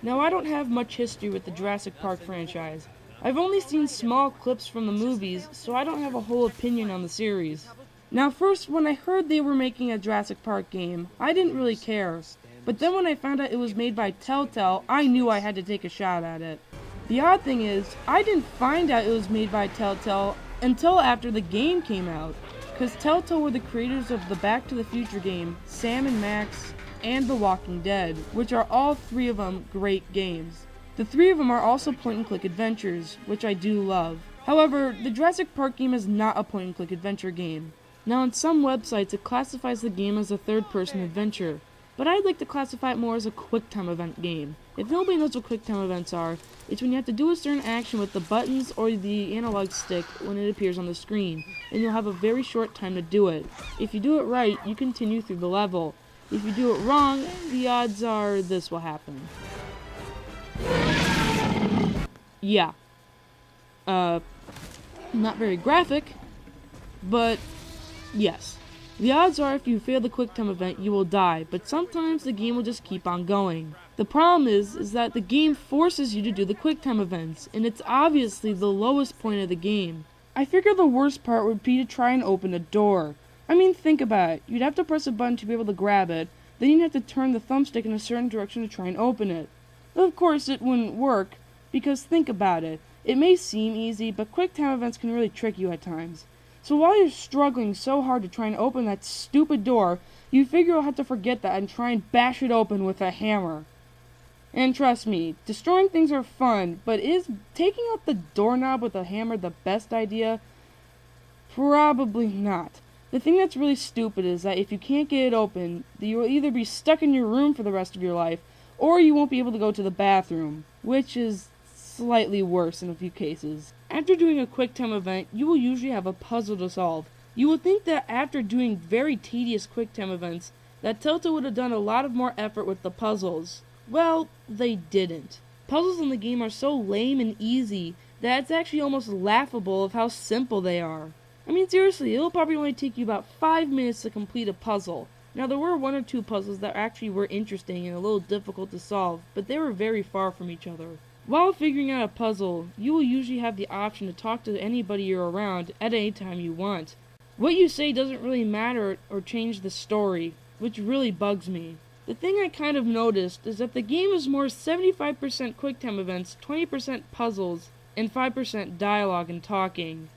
Now, I don't have much history with the Jurassic Park franchise. I've only seen small clips from the movies, so I don't have a whole opinion on the series. Now, first, when I heard they were making a Jurassic Park game, I didn't really care. But then when I found out it was made by Telltale, I knew I had to take a shot at it. The odd thing is, I didn't find out it was made by Telltale until after the game came out, because Telltale were the creators of the Back to the Future game, Sam and Max, and The Walking Dead, which are all three of them great games. The three of them are also point-and-click adventures, which I do love. However, the Jurassic Park game is not a point-and-click adventure game. Now, on some websites, it classifies the game as a third-person adventure, but I'd like to classify it more as a quick-time event game. If nobody knows what quick-time events are, it's when you have to do a certain action with the buttons or the analog stick when it appears on the screen, and you'll have a very short time to do it. If you do it right, you continue through the level. If you do it wrong, the odds are this will happen. Yeah. Not very graphic, but yes. The odds are if you fail the QuickTime event, you will die, but sometimes the game will just keep on going. The problem is that the game forces you to do the QuickTime events, and it's obviously the lowest point of the game. I figure the worst part would be to try and open a door. I mean, think about it. You'd have to press a button to be able to grab it, then you'd have to turn the thumbstick in a certain direction to try and open it. Of course, it wouldn't work, because think about it. It may seem easy, but QuickTime events can really trick you at times. So while you're struggling so hard to try and open that stupid door, you figure you'll have to forget that and try and bash it open with a hammer. And trust me, destroying things are fun, but is taking out the doorknob with a hammer the best idea? Probably not. The thing that's really stupid is that if you can't get it open, you will either be stuck in your room for the rest of your life, or you won't be able to go to the bathroom, which is slightly worse in a few cases. After doing a QuickTime event, you will usually have a puzzle to solve. You would think that after doing very tedious QuickTime events, that Telltale would have done a lot of more effort with the puzzles. Well, they didn't. Puzzles in the game are so lame and easy that it's actually almost laughable of how simple they are. I mean, seriously, it'll probably only take you about 5 minutes to complete a puzzle. Now, there were one or two puzzles that actually were interesting and a little difficult to solve, but they were very far from each other. While figuring out a puzzle, you will usually have the option to talk to anybody you're around at any time you want. What you say doesn't really matter or change the story, which really bugs me. The thing I kind of noticed is that the game is more 75% QuickTime events, 20% puzzles, and 5% dialogue and talking.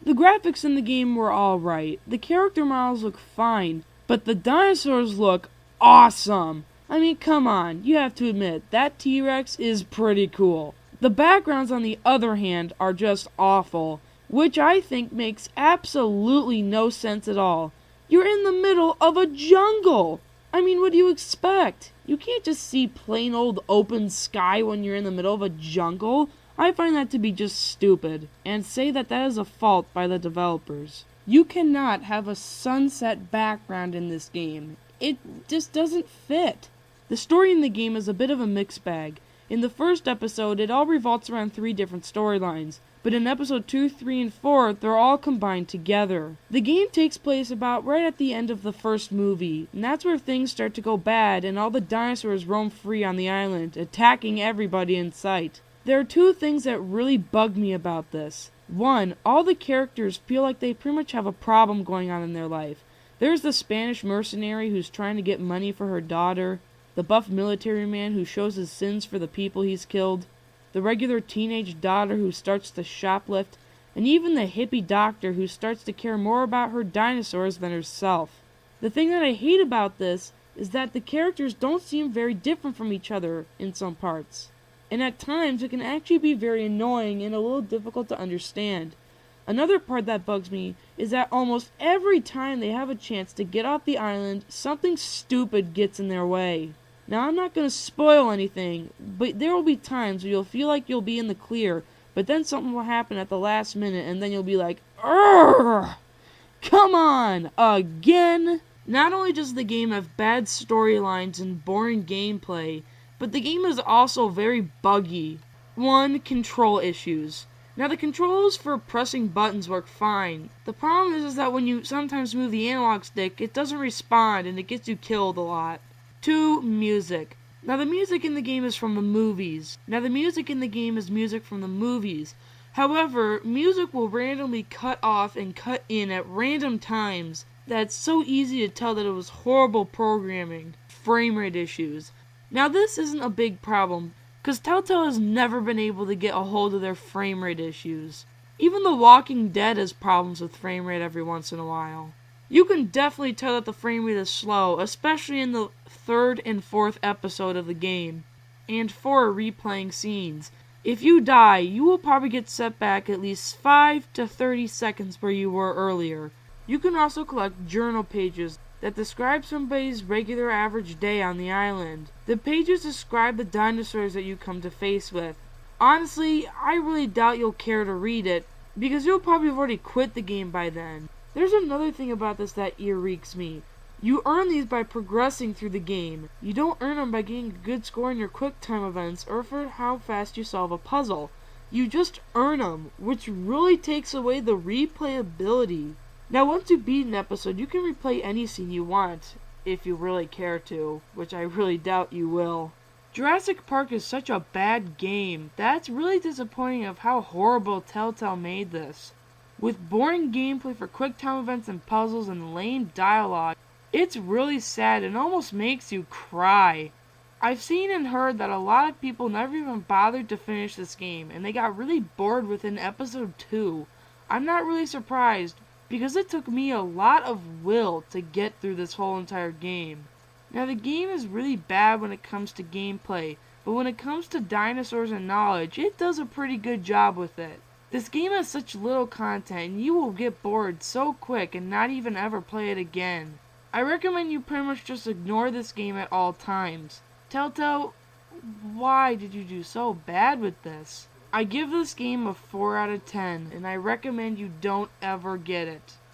The graphics in the game were alright, the character models look fine, but the dinosaurs look awesome! I mean, come on, you have to admit, that T-Rex is pretty cool. The backgrounds, on the other hand, are just awful, which I think makes absolutely no sense at all. You're in the middle of a jungle! I mean, what do you expect? You can't just see plain old open sky when you're in the middle of a jungle. I find that to be just stupid, and say that that is a fault by the developers. You cannot have a sunset background in this game. It just doesn't fit. The story in the game is a bit of a mixed bag. In the first episode, it all revolves around 3 different storylines, but in episode 2, 3, and 4, they're all combined together. The game takes place about right at the end of the first movie, and that's where things start to go bad and all the dinosaurs roam free on the island, attacking everybody in sight. There are 2 things that really bug me about this. 1, all the characters feel like they pretty much have a problem going on in their life. There's the Spanish mercenary who's trying to get money for her daughter, the buff military man who shows his sins for the people he's killed, the regular teenage daughter who starts to shoplift, and even the hippie doctor who starts to care more about her dinosaurs than herself. The thing that I hate about this is that the characters don't seem very different from each other in some parts. And at times it can actually be very annoying and a little difficult to understand. Another part that bugs me is that almost every time they have a chance to get off the island, something stupid gets in their way. Now, I'm not going to spoil anything, but there will be times where you'll feel like you'll be in the clear, but then something will happen at the last minute, and then you'll be like, "Urgh! Come on! Again? Not only does the game have bad storylines and boring gameplay, but the game is also very buggy. 1. Control issues. Now the controls for pressing buttons work fine. The problem is that when you sometimes move the analog stick, it doesn't respond and it gets you killed a lot. 2. Music. Now the music in the game is from the movies. However, music will randomly cut off and cut in at random times that it's so easy to tell that it was horrible programming. Frame rate issues. Now this isn't a big problem, because Telltale has never been able to get a hold of their frame rate issues. Even The Walking Dead has problems with frame rate every once in a while. You can definitely tell that the frame rate is slow, especially in the 3rd and 4th episode of the game, and for replaying scenes. If you die, you will probably get set back at least 5 to 30 seconds where you were earlier. You can also collect journal pages that describe somebody's regular average day on the island. The pages describe the dinosaurs that you come to face with. Honestly, I really doubt you'll care to read it, because you'll probably have already quit the game by then. There's another thing about this that irritates me. You earn these by progressing through the game. You don't earn them by getting a good score in your quick time events or for how fast you solve a puzzle. You just earn them, which really takes away the replayability. Now once you beat an episode, you can replay any scene you want, if you really care to, which I really doubt you will. Jurassic Park is such a bad game. That's really disappointing of how horrible Telltale made this. With boring gameplay for quick time events and puzzles and lame dialogue, it's really sad and almost makes you cry. I've seen and heard that a lot of people never even bothered to finish this game, and they got really bored within episode 2. I'm not really surprised, because it took me a lot of will to get through this whole entire game. Now the game is really bad when it comes to gameplay, but when it comes to dinosaurs and knowledge, it does a pretty good job with it. This game has such little content, and you will get bored so quick and not even ever play it again. I recommend you pretty much just ignore this game at all times. Telltale, why did you do so bad with this? I give this game a 4 out of 10, and I recommend you don't ever get it.